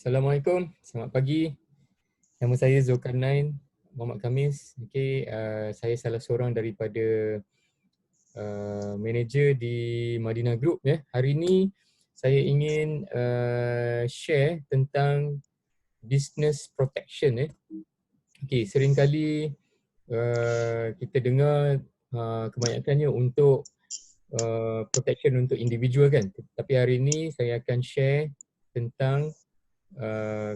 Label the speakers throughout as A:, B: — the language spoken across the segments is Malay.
A: Assalamualaikum, selamat pagi. Nama saya Zulkarnain Muhammad Khamis. Saya salah seorang daripada manager di Madinah Group ya. Hari ini saya ingin share tentang business protection ya. Seringkali kita dengar kebanyakannya untuk protection untuk individual kan. Tapi hari ini saya akan share tentang uh,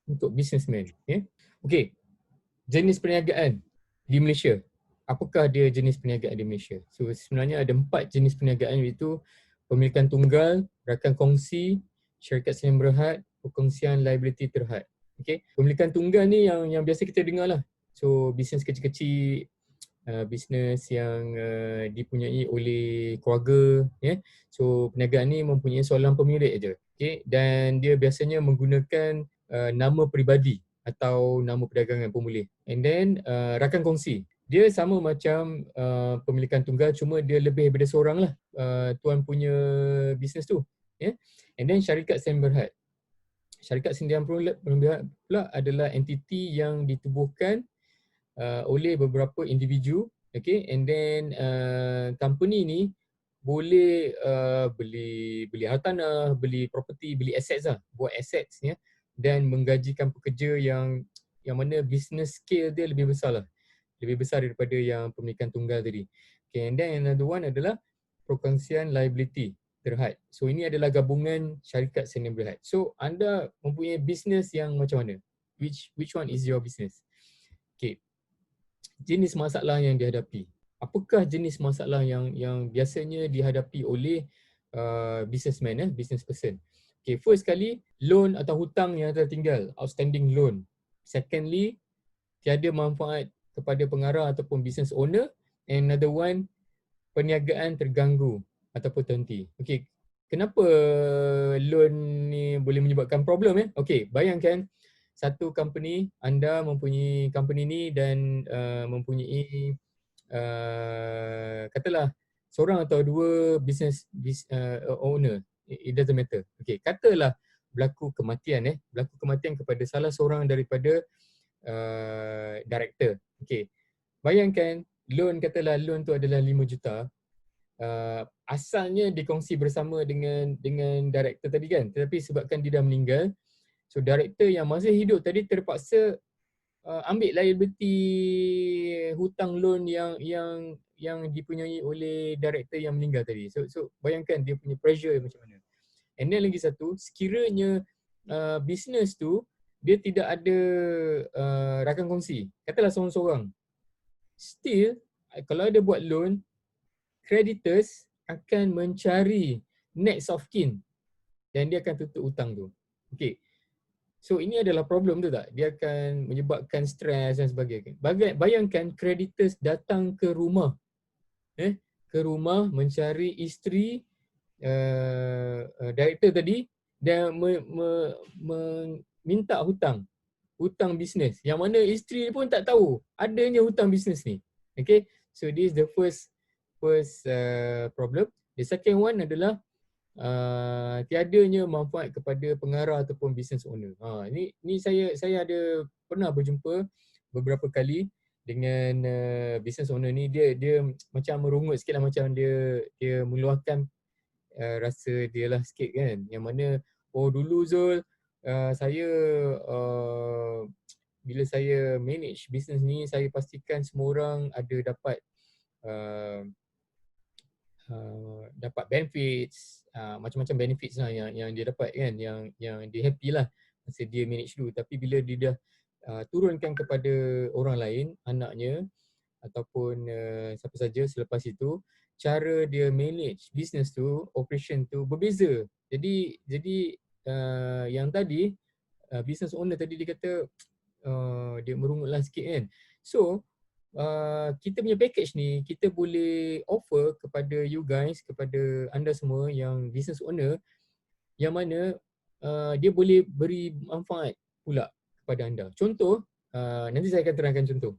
A: untuk businessman ya. Okey, jenis perniagaan di Malaysia. Apakah dia jenis perniagaan di Malaysia? So sebenarnya ada 4 jenis perniagaan, iaitu pemilikan tunggal, rakan kongsi, syarikat sendi berhad, perkongsian liability terhad. Okey, pemilikan tunggal ni yang biasa kita dengar lah. So bisnes kecil-kecil, bisnes yang dipunyai oleh keluarga ya. So perniagaan ni mempunyai seorang pemilik aja. Okey, dan dia biasanya menggunakan nama peribadi atau nama perdagangan pun boleh. And then rakan kongsi. Dia sama macam pemilikan tunggal, cuma dia lebih daripada seorang lah tuan punya bisnes tu. Yeah. And then syarikat sendi berhad. Syarikat sendi berhad pula adalah entiti yang ditubuhkan oleh beberapa individu. Okay. And then company ni boleh beli hartanah, beli property, beli assets lah, buat assets ya, dan menggajikan pekerja yang mana business scale dia lebih besar lah, lebih besar daripada yang pemilikan tunggal tadi. Okay, and then another one adalah perkongsian liability terhad. So ini adalah gabungan syarikat sendi berhad. So anda mempunyai business yang macam mana? Which one is your business? Okay, jenis masalah yang dihadapi. Apakah jenis masalah yang biasanya dihadapi oleh businessman business person? Okay, first kali, loan atau hutang yang tertinggal, outstanding loan. Secondly, tiada manfaat kepada pengarah ataupun business owner. And another one, perniagaan terganggu ataupun terhenti. Okay, kenapa loan ni boleh menyebabkan problem ya? Okay, bayangkan satu company, anda mempunyai company ni dan mempunyai katalah seorang atau dua business owner, it doesn't matter. Okay, katalah berlaku kematian berlaku kematian kepada salah seorang daripada director. Okay, bayangkan loan, katalah loan tu adalah 5 juta. Asalnya dikongsi bersama dengan director tadi kan, tetapi sebabkan dia dah meninggal, so director yang masih hidup tadi terpaksa ambil liability hutang loan yang dipunyai oleh director yang meninggal tadi. So bayangkan dia punya pressure macam mana. And then lagi satu, sekiranya business tu dia tidak ada rakan kongsi, katalah seorang-seorang, still kalau ada buat loan, creditors akan mencari next of kin dan dia akan tutup hutang tu. Okay. So ini adalah problem tu tak? Dia akan menyebabkan stres dan sebagainya. Bayangkan creditors datang ke rumah. Ke rumah mencari isteri director tadi dan minta hutang bisnes, yang mana isteri pun tak tahu adanya hutang bisnes ni. Okay, so this is the first problem. The second one adalah tiadanya manfaat kepada pengarah ataupun business owner. Ni saya ada pernah berjumpa beberapa kali dengan business owner ni. Dia macam merungut sikit lah, macam dia meluahkan rasa dia lah sikit kan, yang mana dulu Zul, saya bila saya manage business ni, saya pastikan semua orang ada dapat dapat benefits, macam-macam benefits lah yang dia dapat kan, yang dia happy lah masa dia manage dulu. Tapi bila dia dah turunkan kepada orang lain, anaknya ataupun siapa saja selepas itu, cara dia manage business tu, operation tu berbeza. Jadi yang tadi business owner tadi dia kata dia merungutlah sikit kan. So kita punya package ni kita boleh offer kepada you guys, kepada anda semua yang business owner, yang mana dia boleh beri manfaat pula kepada anda. Contoh, nanti saya akan terangkan contoh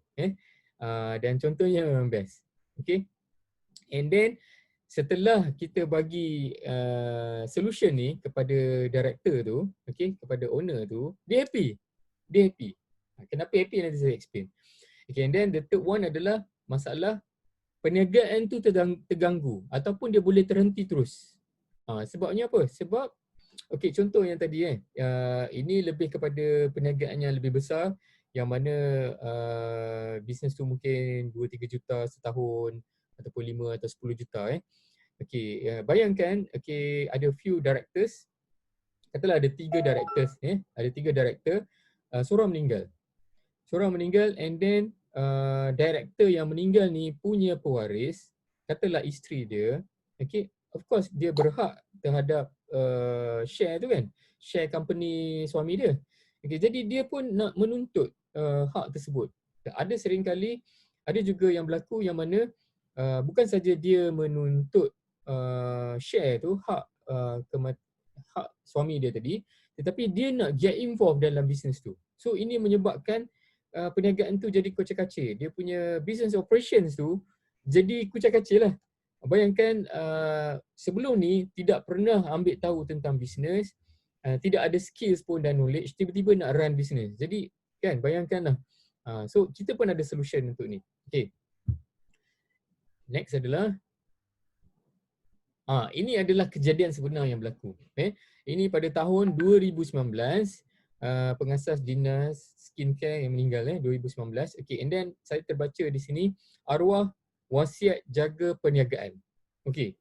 A: dan contohnya memang best. Okay, and then setelah kita bagi solution ni kepada director tu, okay, kepada owner tu, dia happy. Dia happy. Kenapa happy nanti saya explain. Okay, and then the third one adalah masalah perniagaan tu terganggu ataupun dia boleh terhenti terus. Sebabnya apa? Sebab okey, contoh yang tadi ini lebih kepada perniagaan yang lebih besar yang mana bisnes tu mungkin 2-3 juta setahun ataupun 5 atau 10 juta Okey, bayangkan ada few directors, katalah ada 3 directors ada 3 director, seorang meninggal. Seorang meninggal and then director yang meninggal ni punya pewaris, katalah isteri dia, of course dia berhak terhadap share tu kan, share company suami dia. Jadi dia pun nak menuntut hak tersebut. Ada seringkali, ada juga yang berlaku yang mana bukan saja dia menuntut share tu, hak suami dia tadi, tetapi dia nak get involved dalam bisnes tu. So ini menyebabkan perniagaan tu jadi kocak-kacir. Dia punya business operations tu jadi kucak-kacir lah. Bayangkan sebelum ni tidak pernah ambil tahu tentang bisnes, tidak ada skills pun dan knowledge, tiba-tiba nak run bisnes. Jadi kan, bayangkanlah. So kita pun ada solution untuk ni. Okay. Next adalah ini adalah kejadian sebenar yang berlaku. Ini pada tahun 2019, pengasas dinas skincare yang meninggal 2019. Okay, and then saya terbaca di sini arwah wasiat jaga perniagaan. Okay,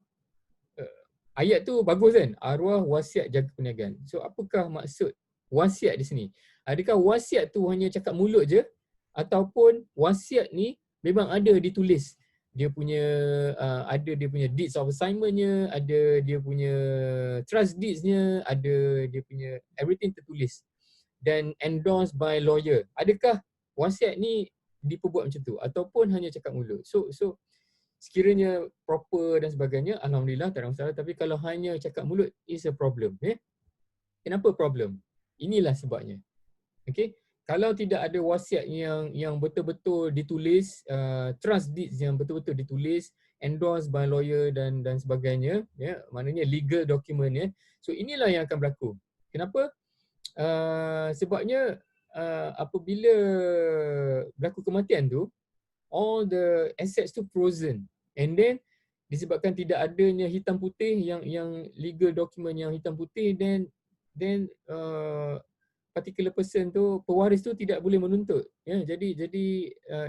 A: ayat tu bagus kan, arwah wasiat jaga perniagaan. So apakah maksud wasiat di sini? Adakah wasiat tu hanya cakap mulut je ataupun wasiat ni memang ada ditulis? Dia punya ada dia punya deeds of assignment-nya, ada dia punya trust deeds-nya, ada dia punya everything tertulis dan endorsed by lawyer. Adakah wasiat ni diperbuat macam tu ataupun hanya cakap mulut? So sekiranya proper dan sebagainya, alhamdulillah tak ada masalah, tapi kalau hanya cakap mulut is a problem. Kenapa problem? Inilah sebabnya. Okay? Kalau tidak ada wasiat yang betul-betul ditulis, trust deeds yang betul-betul ditulis, endorsed by lawyer dan sebagainya, maknanya legal document So inilah yang akan berlaku. Kenapa? Sebabnya apabila berlaku kematian tu, all the assets tu frozen, and then disebabkan tidak adanya hitam putih yang legal document yang hitam putih, then particular person tu, pewaris tu tidak boleh menuntut. Jadi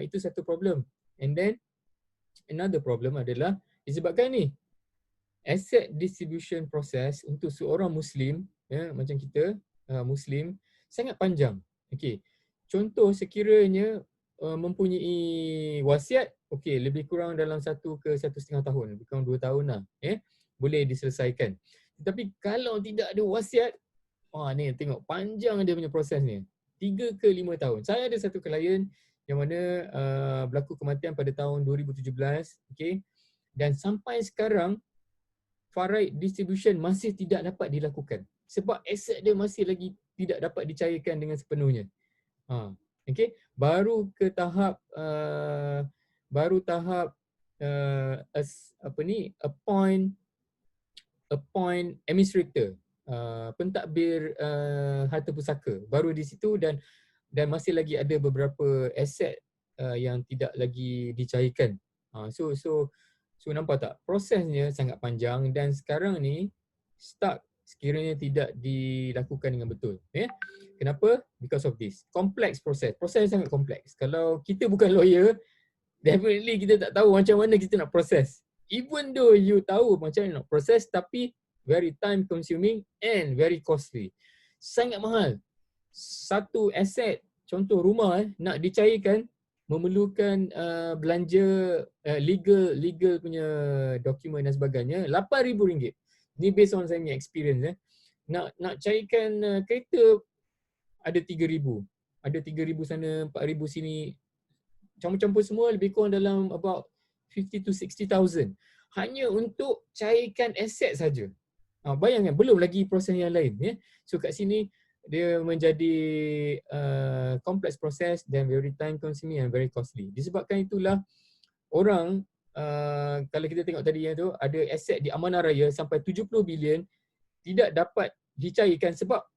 A: itu satu problem. And then another problem adalah disebabkan ni asset distribution process untuk seorang Muslim, macam kita Muslim, sangat panjang. Contoh sekiranya mempunyai wasiat, lebih kurang dalam 1 ke 1.5 tahun, lebih kurang 2 tahun lah, boleh diselesaikan. Tetapi kalau tidak ada wasiat, ni tengok panjang dia punya proses ni. 3 ke 5 tahun. Saya ada satu klien yang mana berlaku kematian pada tahun 2017, dan sampai sekarang faraid distribution masih tidak dapat dilakukan sebab aset dia masih lagi tidak dapat dicairkan dengan sepenuhnya. Baru ke tahap appoint administrator, pentadbir harta pusaka, baru di situ, dan masih lagi ada beberapa aset yang tidak lagi dicairkan. So nampak tak, prosesnya sangat panjang dan sekarang ni stuck sekiranya tidak dilakukan dengan betul. Kenapa? Because of this complex process. Proses sangat kompleks. Kalau kita bukan lawyer, definitely kita tak tahu macam mana kita nak proses. Even though you tahu macam mana nak proses, tapi very time consuming and very costly. Sangat mahal. Satu aset, contoh rumah nak dicairkan, memerlukan belanja legal punya dokumen dan sebagainya, RM8,000. Ni based on saya punya experience. Nak cairkan kereta ada RM3,000. Ada RM3,000 sana, RM4,000 sini. Campur-campur semua lebih kurang dalam about 50 to 60,000. Hanya untuk cairkan aset saja. Bayangkan, belum lagi proses yang lain. So kat sini dia menjadi complex process dan very time consuming and very costly. Disebabkan itulah orang kalau kita tengok tadi yang tu, ada aset di Amanah Raya sampai 70 bilion tidak dapat dicairkan sebab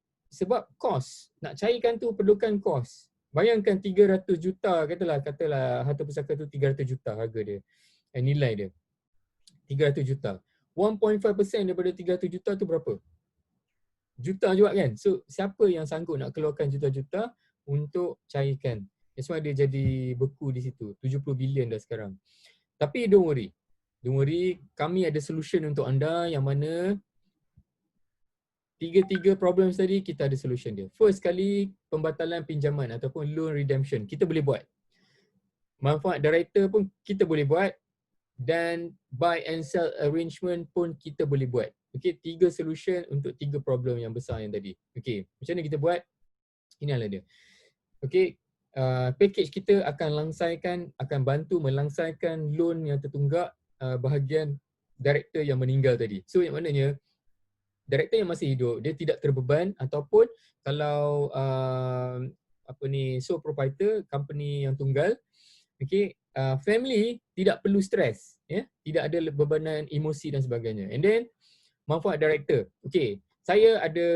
A: kos. Nak cairkan tu perlukan kos. Bayangkan 300 juta, katalah harta pusaka tu 300 juta harga dia. Nilai dia 300 juta. 1.5% daripada 300 juta tu berapa? Juta juga kan. So siapa yang sanggup nak keluarkan juta-juta untuk cairkan? That's why dia jadi beku di situ. 70 bilion dah sekarang. Tapi don't worry. Don't worry, kami ada solution untuk anda yang mana tiga problem tadi kita ada solution dia. First kali, pembatalan pinjaman ataupun loan redemption kita boleh buat. Manfaat director pun kita boleh buat, dan buy and sell arrangement pun kita boleh buat. Okey, 3 solution untuk 3 problem yang besar yang tadi. Okey, macam mana kita buat? Inilah dia. Okey, package kita akan bantu melangsaikan loan yang tertunggak bahagian director yang meninggal tadi. So yang maknanya director yang masih hidup dia tidak terbeban, ataupun kalau sole proprietor company yang tunggal, okey, family tidak perlu stres, ya, tidak ada bebanan emosi dan sebagainya. And then manfaat director. Okey, saya ada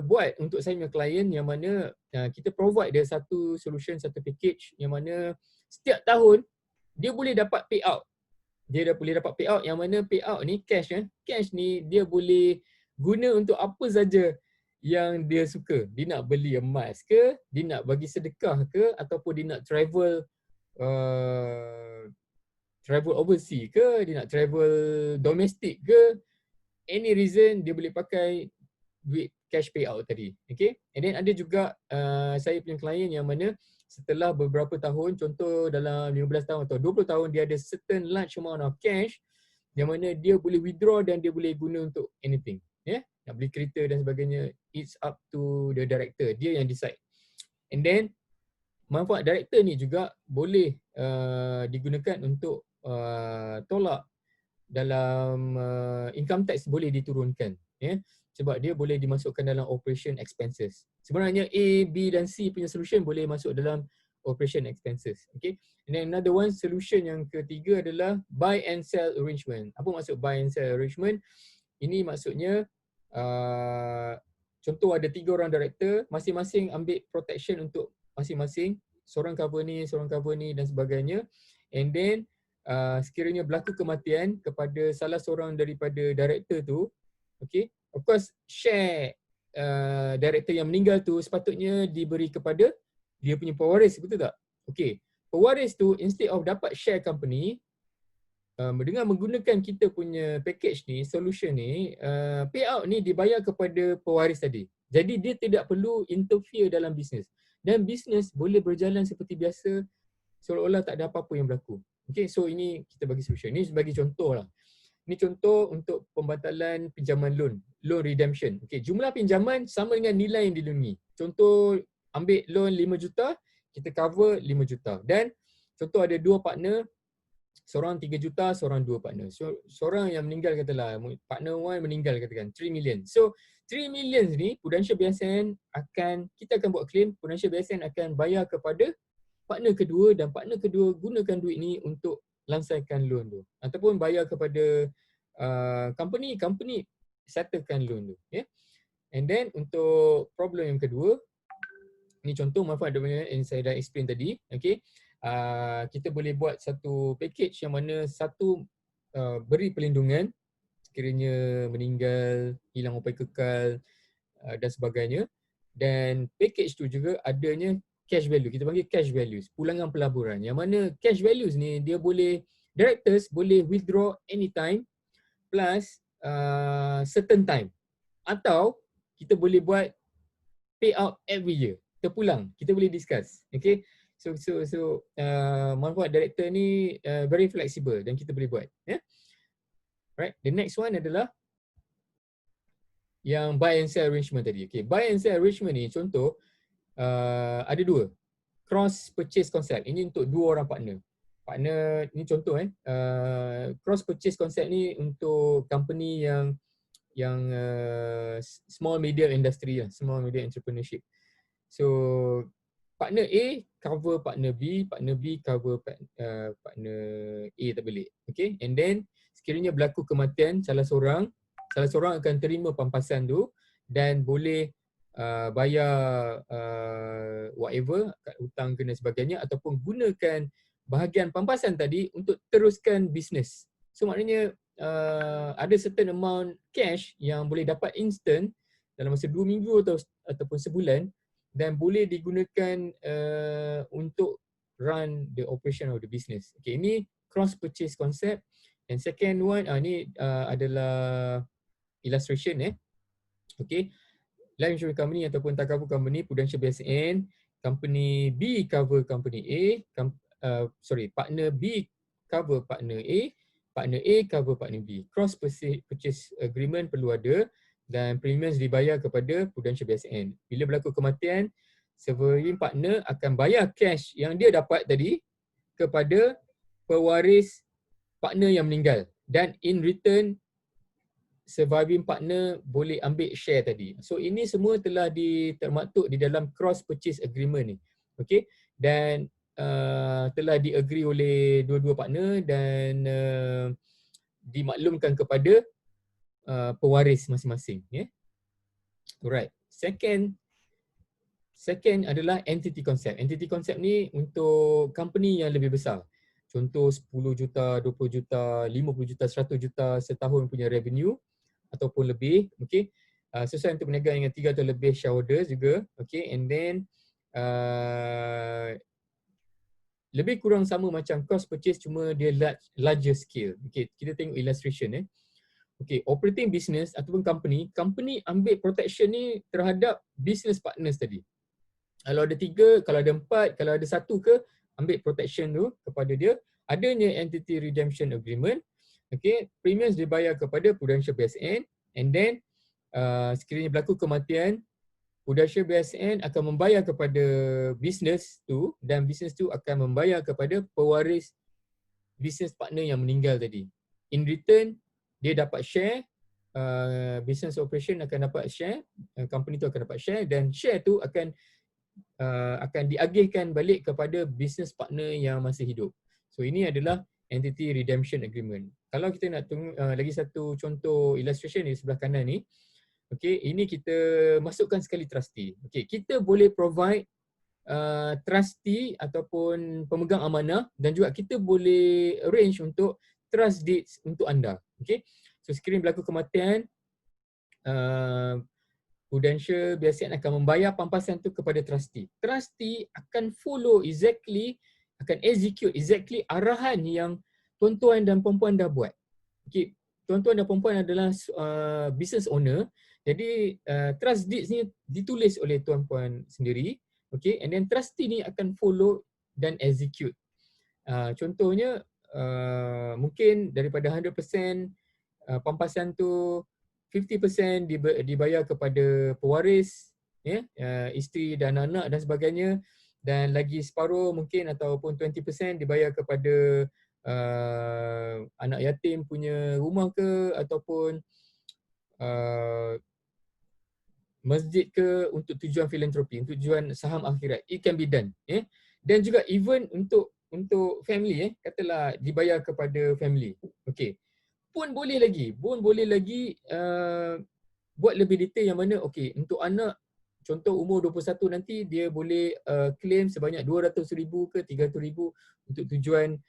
A: buat untuk saya punya klien yang mana kita provide dia satu solution, satu package yang mana setiap tahun dia boleh dapat payout. Dia dah boleh dapat payout yang mana payout ni cash kan. Cash ni dia boleh guna untuk apa saja yang dia suka. Dia nak beli emas ke, dia nak bagi sedekah ke, ataupun dia nak travel overseas ke, dia nak travel domestic ke, any reason dia boleh pakai duit cash payout tadi. Okay. And then ada juga saya punya klien yang mana setelah beberapa tahun, contoh dalam 15 tahun atau 20 tahun, dia ada certain large amount of cash yang mana dia boleh withdraw dan dia boleh guna untuk anything. Nak beli kereta dan sebagainya, it's up to the director, dia yang decide. And then manfaat director ni juga boleh digunakan untuk tolak dalam income tax, boleh diturunkan, sebab dia boleh dimasukkan dalam operation expenses. Sebenarnya A, B dan C punya solution boleh masuk dalam operation expenses. Okay. And then another one, solution yang ketiga adalah buy and sell arrangement. Apa maksud buy and sell arrangement? Ini maksudnya contoh ada 3 orang director, masing-masing ambil protection untuk masing-masing, seorang cover ni dan sebagainya. And then sekiranya berlaku kematian kepada salah seorang daripada director tu, okay, of course share director yang meninggal tu sepatutnya diberi kepada dia punya pewaris, betul tak? Okay, pewaris tu instead of dapat share company, dengan menggunakan kita punya package ni, solution ni, payout ni dibayar kepada pewaris tadi. Jadi dia tidak perlu interfere dalam bisnes. Dan bisnes boleh berjalan seperti biasa, seolah-olah tak ada apa-apa yang berlaku. Okay, so ini kita bagi solution. Ini sebagai contoh lah. Ini contoh untuk pembatalan pinjaman loan redemption. Okay, jumlah pinjaman sama dengan nilai yang dilindungi. Contoh ambil loan 5 juta, kita cover 5 juta. Dan contoh ada 2 partner, seorang 3 juta, seorang 2 partner. So, seorang yang meninggal katalah, partner 1 meninggal katakan 3 million. So, 3 million ni Prudential BSN kita akan buat claim, Prudential BSN akan bayar kepada partner kedua, dan partner kedua gunakan duit ni untuk langsaikan loan tu. Ataupun bayar kepada company settlekan loan tu. Yeah? And then untuk problem yang kedua, ni contoh manfaat yang saya dah explain tadi. Okay? Kita boleh buat satu package yang mana satu beri perlindungan sekiranya meninggal, hilang upai kekal dan sebagainya. Dan package tu juga adanya cash value, kita panggil cash values, pulangan pelaburan, yang mana cash values ni dia boleh, directors boleh withdraw anytime plus certain time, atau kita boleh buat payout every year, terpulang, kita boleh discuss. Okay. So manfaat director ni very flexible dan kita boleh buat. Right. The next one adalah yang buy and sell arrangement tadi. Okay. Buy and sell arrangement ni contoh ada 2. Cross purchase concept. Ini untuk 2 orang partner. Partner ni contoh cross purchase concept ni untuk company yang small media industry lah, small media entrepreneurship. So partner A cover partner B, partner B cover partner A terbalik. Okay, and then sekiranya berlaku kematian salah seorang akan terima pampasan tu dan boleh bayar whatever, kad hutang dan sebagainya, ataupun gunakan bahagian pampasan tadi untuk teruskan bisnes. So maknanya ada certain amount cash yang boleh dapat instant dalam masa 2 minggu ataupun sebulan dan boleh digunakan untuk run the operation of the business. Okay, ini cross purchase concept. And second one, ni adalah illustration Okay, life insurance company ataupun takaful company, Prudential BSN, company B cover company A, partner B cover partner A, partner A cover partner B. Cross purchase agreement perlu ada dan premiums dibayar kepada Prudential BSN. Bila berlaku kematian, surviving partner akan bayar cash yang dia dapat tadi kepada pewaris partner yang meninggal, dan in return surviving partner boleh ambil share tadi. So ini semua telah termaktub di dalam cross purchase agreement ni. Okay, dan telah diagree oleh dua-dua partner dan dimaklumkan kepada pewaris masing-masing. Alright. Second adalah entity concept. Entity concept ni untuk company yang lebih besar. Contoh 10 juta, 20 juta, 50 juta, 100 juta setahun punya revenue ataupun lebih. Okay. Sesuai untuk berniaga dengan 3 atau lebih shareholders juga. Okay. And then lebih kurang sama macam cost purchase, cuma dia larger scale. Okay. Kita tengok illustration. Okay. Operating business ataupun company ambil protection ni terhadap business partners tadi. Kalau ada 3, kalau ada 4, kalau ada 1 ke, ambil protection tu kepada dia. Adanya entity redemption agreement. Okay, premiums dibayar kepada Prudential BSN, and then sekiranya berlaku kematian, Prudential BSN akan membayar kepada business tu dan business tu akan membayar kepada pewaris business partner yang meninggal tadi. In return, dia dapat share, business operation akan dapat share, company tu akan dapat share, dan share tu akan diagihkan balik kepada business partner yang masih hidup. So ini adalah entity redemption agreement. Kalau kita nak tunggu lagi satu contoh illustration di sebelah kanan ni, okay, ini kita masukkan sekali trustee. Okay, kita boleh provide trustee ataupun pemegang amanah, dan juga kita boleh arrange untuk trust deeds untuk anda. Okay, so sekiranya berlaku kematian, Prudential BSN akan membayar pampasan tu kepada trustee. Trustee akan akan execute exactly arahan yang tuan-tuan dan puan-puan dah buat. Okay. Tuan-tuan dan puan-puan adalah business owner. Jadi trust deeds ni ditulis oleh tuan-puan sendiri. Okay. And then trustee ni akan follow dan execute. Contohnya mungkin daripada 100% pampasan tu 50% dibayar kepada pewaris, isteri dan anak dan sebagainya, dan lagi separuh mungkin ataupun 20% dibayar kepada anak yatim punya rumah ke, ataupun masjid ke, untuk tujuan filantropi, untuk tujuan saham akhirat. It can be done. Dan juga even untuk family, katalah dibayar kepada family. Okay. Pun boleh lagi buat lebih detail yang mana, okay, untuk anak contoh umur 21 nanti dia boleh claim sebanyak 200,000 ke 300,000 untuk tujuan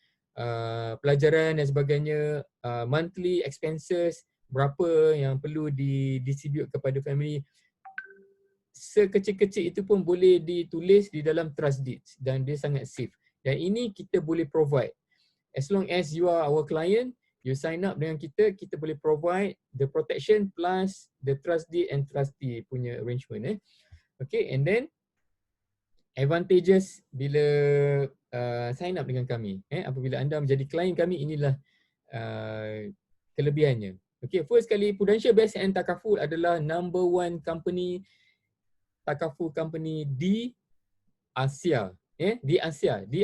A: pelajaran dan sebagainya, monthly expenses berapa yang perlu didistribute kepada family. Sekecil-kecil itu pun boleh ditulis di dalam trust deeds dan dia sangat safe. Dan ini kita boleh provide. As long as you are our client, you sign up dengan kita, kita boleh provide the protection plus the trust deed and trustee punya arrangement. Okay, and then advantages bila sign up dengan kami. Apabila anda menjadi klien kami, inilah kelebihannya. Okay, first kali, Prudential BSN Takaful adalah number 1 company, takaful company di Asia. Di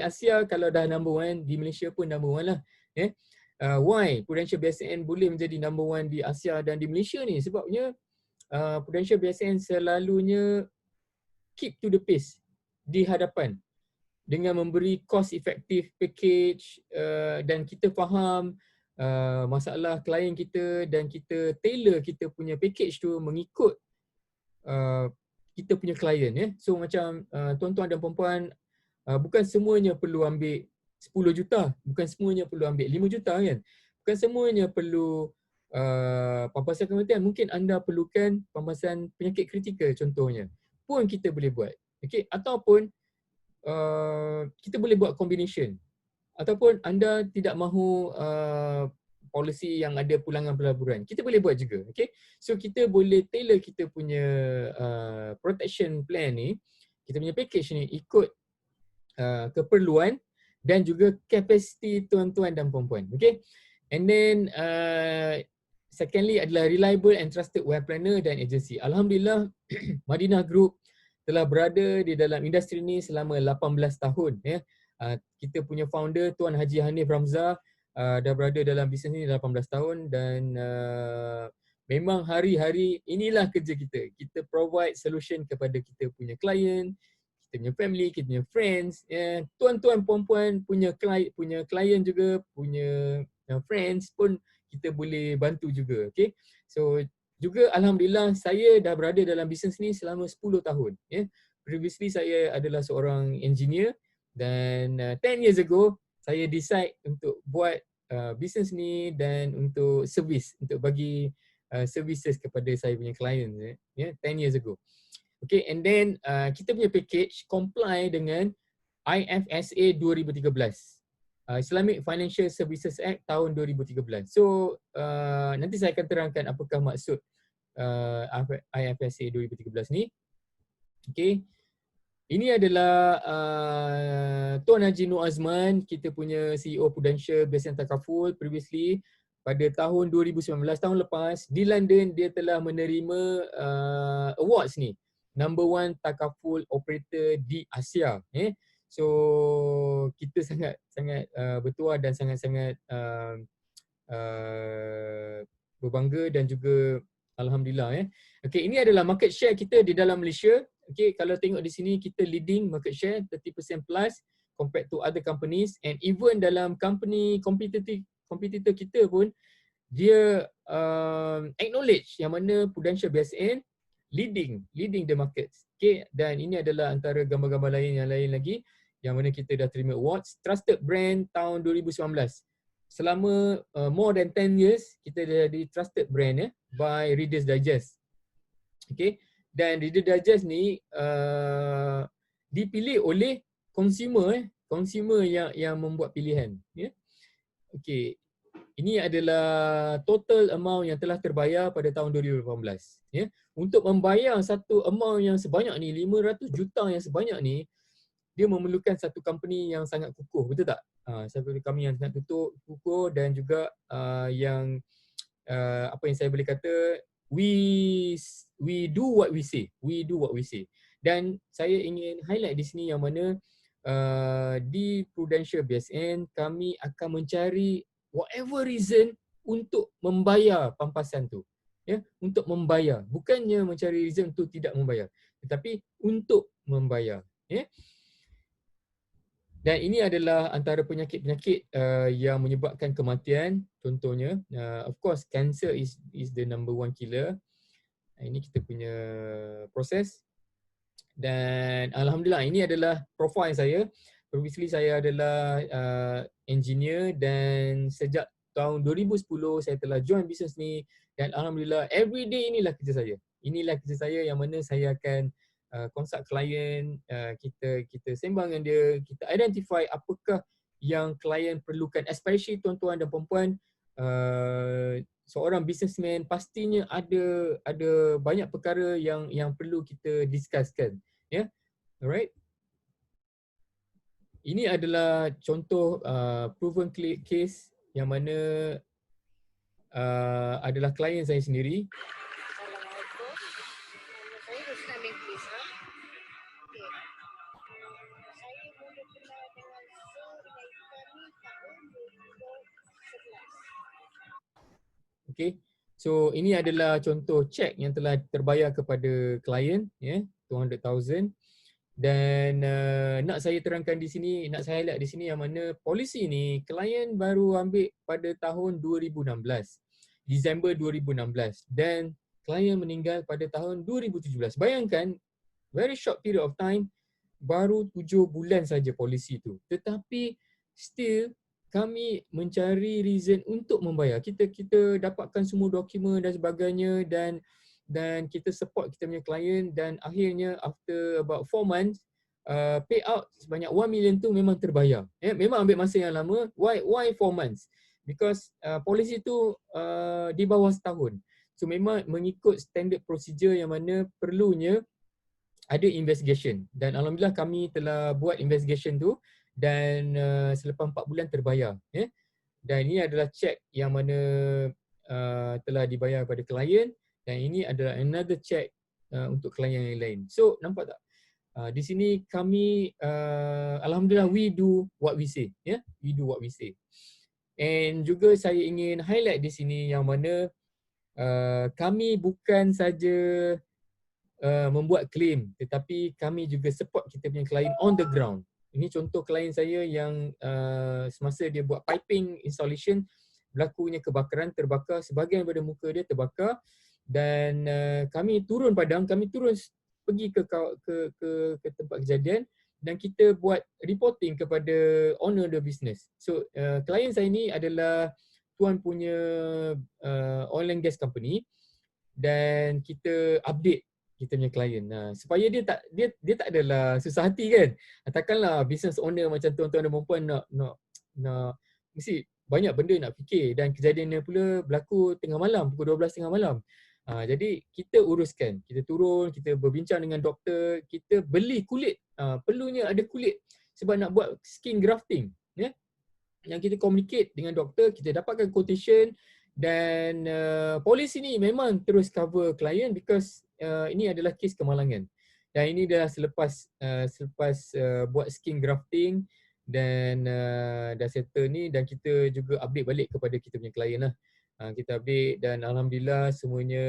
A: Asia kalau dah number 1, di Malaysia pun number 1 lah. Why Prudential BSN boleh menjadi number 1 di Asia dan di Malaysia ni? Sebabnya Prudential BSN selalunya keep to the pace di hadapan dengan memberi cost effective package, dan kita faham masalah klien kita dan kita tailor kita punya package tu mengikut kita punya klien, ya. So macam tuan-tuan dan puan-puan, bukan semuanya perlu ambil 10 juta, bukan semuanya perlu ambil 5 juta kan. Bukan semuanya perlu pampasan kematian. Mungkin anda perlukan pampasan penyakit kritikal contohnya. Pun kita boleh buat. Okey, ataupun kita boleh buat combination. Ataupun anda tidak mahu polisi yang ada pulangan pelaburan, kita boleh buat juga. Okay? So kita boleh tailor kita punya protection plan ni, kita punya package ni ikut keperluan dan juga kapasiti tuan-tuan dan puan-puan. Okay? And then secondly adalah reliable and trusted wealth planner dan agency. Alhamdulillah Madinah Group telah berada di dalam industri ni selama 18 tahun, ya. Kita punya founder Tuan Haji Hanif Ramza dah berada dalam bisnes ni 18 tahun dan memang hari-hari inilah kerja kita. Kita provide solution kepada kita punya klien, kita punya family, kita punya friends, ya. Tuan-tuan puan-puan punya klien juga, punya friends pun kita boleh bantu juga, okey. So juga alhamdulillah saya dah berada dalam bisnes ni selama 10 tahun, ya. Previously saya adalah seorang engineer dan 10 years ago saya decide untuk buat bisnes ni dan untuk service, untuk bagi services kepada saya punya client, ya, 10 years ago. Okay, and then kita punya package comply dengan IFSA 2013. Islamic Financial Services Act tahun 2013. So nanti saya akan terangkan apakah maksud IFSA 2013 ni. Okay. Ini adalah Tuan Haji Nur Azman, kita punya CEO Prudential Basian Takaful previously. Pada tahun 2019, tahun lepas, di London dia telah menerima awards ni. Number 1 Takaful Operator di Asia. So kita sangat bertuah dan sangat berbangga dan juga alhamdulillah. Okay, ini adalah market share kita di dalam Malaysia. Okay, kalau tengok di sini kita leading market share 30% plus compared to other companies, and even dalam company competitor kita pun dia acknowledge yang mana Prudential BSN leading the markets. Okay, dan ini adalah antara gambar-gambar lain yang lain lagi yang mana kita dah terima awards. Trusted Brand tahun 2019. Selama more than 10 years kita dah jadi trusted brand, by Reader's Digest. Okay. Dan Reader's Digest ni dipilih oleh consumer yang membuat pilihan. Okay. Ini adalah total amount yang telah terbayar pada tahun 2018. Untuk membayar satu amount yang sebanyak ni, 500 juta yang sebanyak ni, dia memerlukan satu company yang sangat kukuh, betul tak? Satu kami yang sangat kukuh dan juga yang apa yang saya boleh kata, we do what we say. Dan saya ingin highlight di sini yang mana di Prudential BSN kami akan mencari whatever reason untuk membayar pampasan tu. Untuk membayar, bukannya mencari reason untuk tidak membayar, tetapi untuk membayar. Dan ini adalah antara penyakit-penyakit yang menyebabkan kematian. Contohnya, of course, cancer is the number 1 killer. Ini kita punya proses. Dan alhamdulillah, ini adalah profile saya. Previously saya adalah engineer dan sejak tahun 2010 saya telah join bisnes ni. Dan alhamdulillah, everyday inilah kerja saya. Inilah kerja saya yang mana saya akan consult klien, kita sembang dengan dia, kita identify apakah yang klien perlukan, especially tuan-tuan dan puan-puan. Seorang businessman pastinya ada banyak perkara yang perlu kita discusskan. Alright. Ini adalah contoh proven case yang mana adalah klien saya sendiri. Okay, so ini adalah contoh cek yang telah terbayar kepada klien, 200,000. Dan nak saya terangkan di sini, nak saya highlight di sini yang mana polisi ni klien baru ambil pada tahun 2016, Disember 2016, dan klien meninggal pada tahun 2017. Bayangkan, very short period of time, baru 7 bulan saja polisi tu. Tetapi still kami mencari reason untuk membayar. Kita dapatkan semua dokumen dan sebagainya, dan kita support kita punya klien, dan akhirnya after about 4 months payout sebanyak 1 million tu memang terbayar. Memang ambil masa yang lama. Why 4 months? Because polisi tu di bawah setahun. So memang mengikut standard procedure yang mana perlunya ada investigation, dan alhamdulillah kami telah buat investigation tu, dan selepas 4 bulan terbayar. Dan ini adalah check yang mana telah dibayar kepada klien, dan ini adalah another check untuk klien yang lain. So nampak tak? Di sini kami alhamdulillah we do what we say, we do what we say. And juga saya ingin highlight di sini yang mana kami bukan saja membuat claim, tetapi kami juga support kita punya klien on the ground. Ini contoh klien saya yang semasa dia buat piping installation, berlakunya kebakaran, terbakar, sebahagian daripada muka dia terbakar, dan kami turun padang, kami turun pergi ke tempat kejadian, dan kita buat reporting kepada owner the business. So klien saya ni adalah tuan punya oil and gas company, dan kita update kita punya klien. Supaya dia tak adalah susah hati kan. Takkanlah business owner macam tuan-tuan dan puan nak mesti banyak benda nak fikir, dan kejadiannya pula berlaku tengah malam, pukul 12 tengah malam. Jadi kita uruskan, kita turun, kita berbincang dengan doktor, kita beli kulit. Perlunya ada kulit sebab nak buat skin grafting, yang kita communicate dengan doktor, kita dapatkan quotation, dan polis ini memang terus cover klien because ini adalah kes kemalangan. Dan ini adalah selepas buat skin grafting, dan dah settle ni, dan kita juga update balik kepada kita punya klien lah. Kita update, dan alhamdulillah semuanya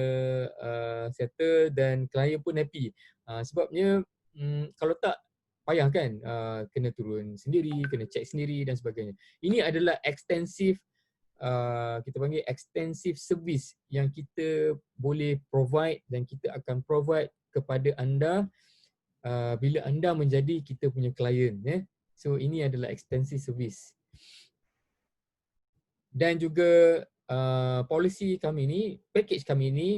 A: settle, dan klien pun happy. Sebabnya kalau tak payah kan, kena turun sendiri, kena check sendiri dan sebagainya. Ini adalah extensive kita panggil extensive service yang kita boleh provide, dan kita akan provide kepada anda bila anda menjadi kita punya klien. So ini adalah extensive service. Dan juga polisi kami ni, package kami ni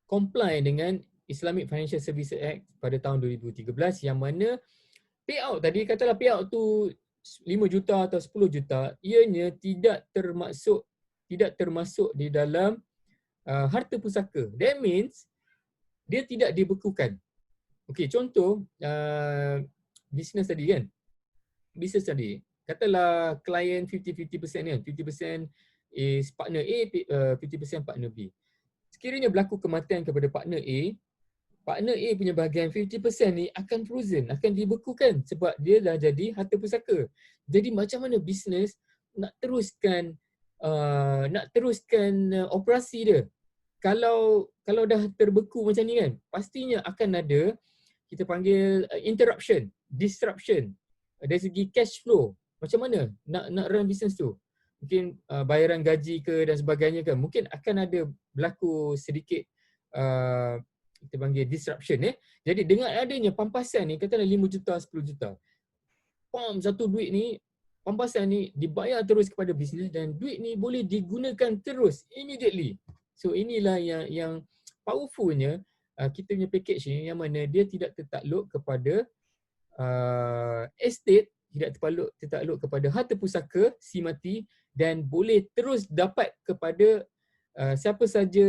A: comply dengan Islamic Financial Services Act pada tahun 2013, yang mana payout tadi, katalah payout tu 5 juta atau 10 juta, ianya tidak termasuk di dalam harta pusaka. That means dia tidak dibekukan. Okey, contoh bisnes tadi kan. Bisnes tadi, katalah klien 50-50% kan. 50% is partner A, 50% partner B. Sekiranya berlaku kematian kepada partner A punya bahagian 50% ni akan frozen, akan dibekukan sebab dia dah jadi harta pusaka. Jadi macam mana bisnes nak teruskan operasi dia? Kalau dah terbeku macam ni kan, pastinya akan ada kita panggil interruption, disruption dari segi cash flow. Macam mana nak run bisnes tu? Mungkin bayaran gaji ke dan sebagainya kan, mungkin akan ada berlaku sedikit kita panggil disruption. Jadi dengan adanya pampasan ni, katalah 5 juta, 10 juta, satu duit ni, pampasan ni dibayar terus kepada bisnes, dan duit ni boleh digunakan terus immediately. So inilah yang powerfulnya kita punya package ni, yang mana dia tidak tertakluk kepada estate, tidak tertakluk kepada harta pusaka si mati, dan boleh terus dapat kepada siapa saja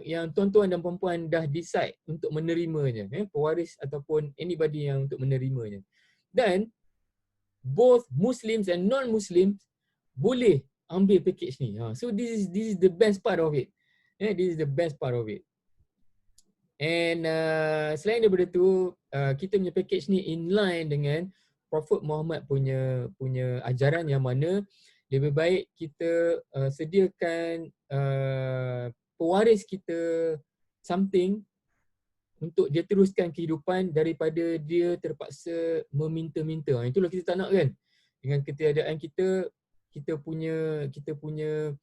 A: yang tuan-tuan dan puan-puan dah decide untuk menerimanya, pewaris ataupun anybody yang untuk menerimanya. Dan both Muslims and non-Muslims boleh ambil package ni. So this is the best part of it. This is the best part of it. And selain daripada tu, kita punya package ni in line dengan Prophet Muhammad punya ajaran, yang mana lebih baik kita sediakan pewaris kita something untuk dia teruskan kehidupan daripada dia terpaksa meminta-minta. Itulah kita tak nak kan. Dengan ketiadaan kita, kita punya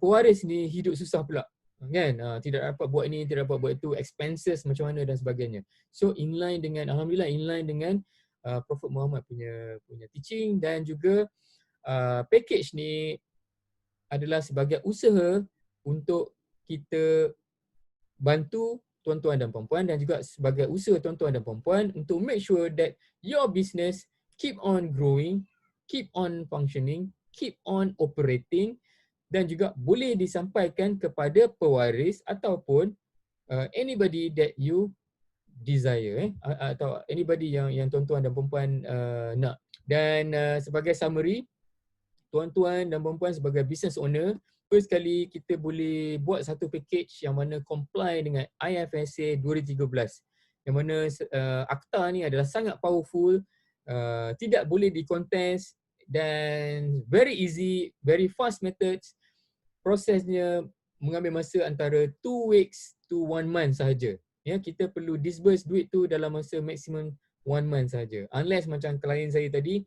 A: pewaris ni hidup susah pula. Kan? Tidak dapat buat ni, tidak dapat buat itu, expenses macam mana dan sebagainya. So inline dengan, alhamdulillah inline dengan Prophet Muhammad punya teaching, dan juga package ni adalah sebagai usaha untuk kita bantu tuan-tuan dan puan-puan, dan juga sebagai usaha tuan-tuan dan puan-puan untuk make sure that your business keep on growing, keep on functioning, keep on operating, dan juga boleh disampaikan kepada pewaris ataupun anybody that you desire, atau anybody yang tuan-tuan dan puan-puan nak. Dan sebagai summary, tuan-tuan dan puan-puan sebagai business owner, first kali kita boleh buat satu package yang mana comply dengan IFSA 2013, yang mana akta ni adalah sangat powerful, tidak boleh di-contest, dan very easy, very fast methods. Prosesnya mengambil masa antara 2 weeks to 1 month sahaja. Ya, kita perlu disburse duit tu dalam masa maksimum 1 month sahaja. Unless macam klien saya tadi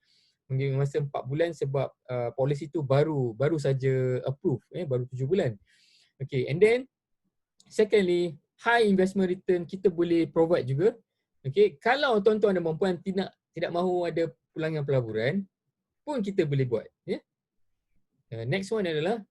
A: mengambil masa 4 bulan sebab polisi tu baru saja approve, baru 7 bulan. Okay, and then secondly, high investment return kita boleh provide juga. Okay, kalau tuan-tuan dan puan-puan tidak mahu ada pulangan pelaburan pun kita boleh buat. Next one adalah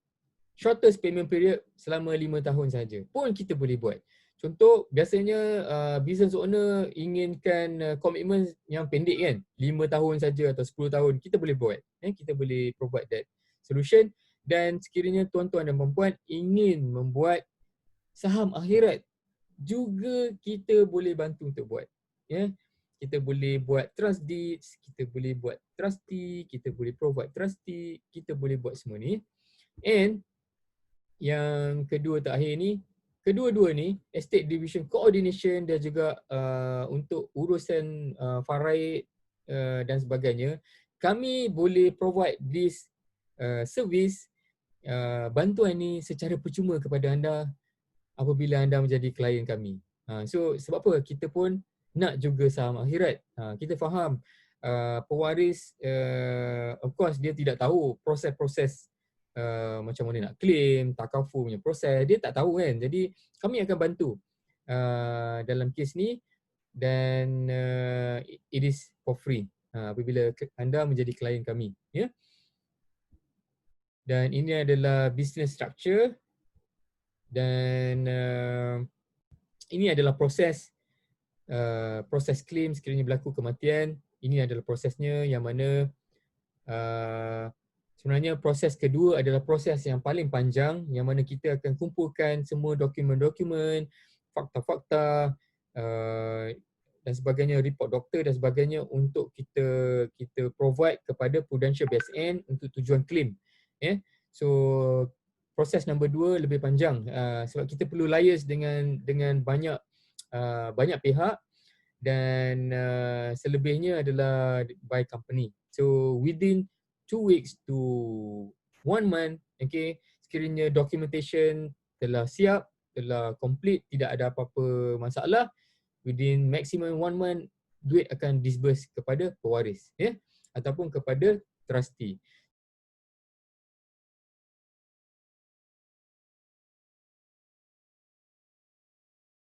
A: shortest payment period selama 5 tahun sahaja pun kita boleh buat. Contoh, biasanya business owner inginkan komitmen yang pendek kan, 5 tahun saja atau 10 tahun, kita boleh buat. Kita boleh provide that solution. Dan sekiranya tuan-tuan dan puan-puan ingin membuat saham akhirat, juga kita boleh bantu untuk buat. Kita boleh buat trust deeds, kita boleh buat trustee, kita boleh provide trustee, kita boleh buat semua ni. And yang kedua terakhir ni, kedua-dua ni, estate division coordination dan juga untuk urusan faraid dan sebagainya, kami boleh provide this service, bantuan ni secara percuma kepada anda apabila anda menjadi klien kami. So sebab apa? Kita pun nak juga saham akhirat. Kita faham pewaris, of course dia tidak tahu proses-proses macam mana nak claim, takaful punya proses, dia tak tahu kan. Jadi kami akan bantu dalam kes ni, dan it is for free apabila anda menjadi klien kami. Dan ini adalah business structure, dan ini adalah proses claim sekiranya berlaku kematian. Ini adalah prosesnya, yang mana sebenarnya proses kedua adalah proses yang paling panjang, yang mana kita akan kumpulkan semua dokumen-dokumen, fakta-fakta dan sebagainya, report doktor dan sebagainya untuk kita provide kepada Prudential BSN untuk tujuan claim. So proses nombor 2 lebih panjang sebab kita perlu liaise dengan banyak pihak, dan selebihnya adalah by company. So within 2 weeks to 1 month, okay, sekiranya documentation telah siap, telah complete, tidak ada apa-apa masalah, within maximum 1 month, duit akan disburse kepada pewaris, ataupun kepada trustee.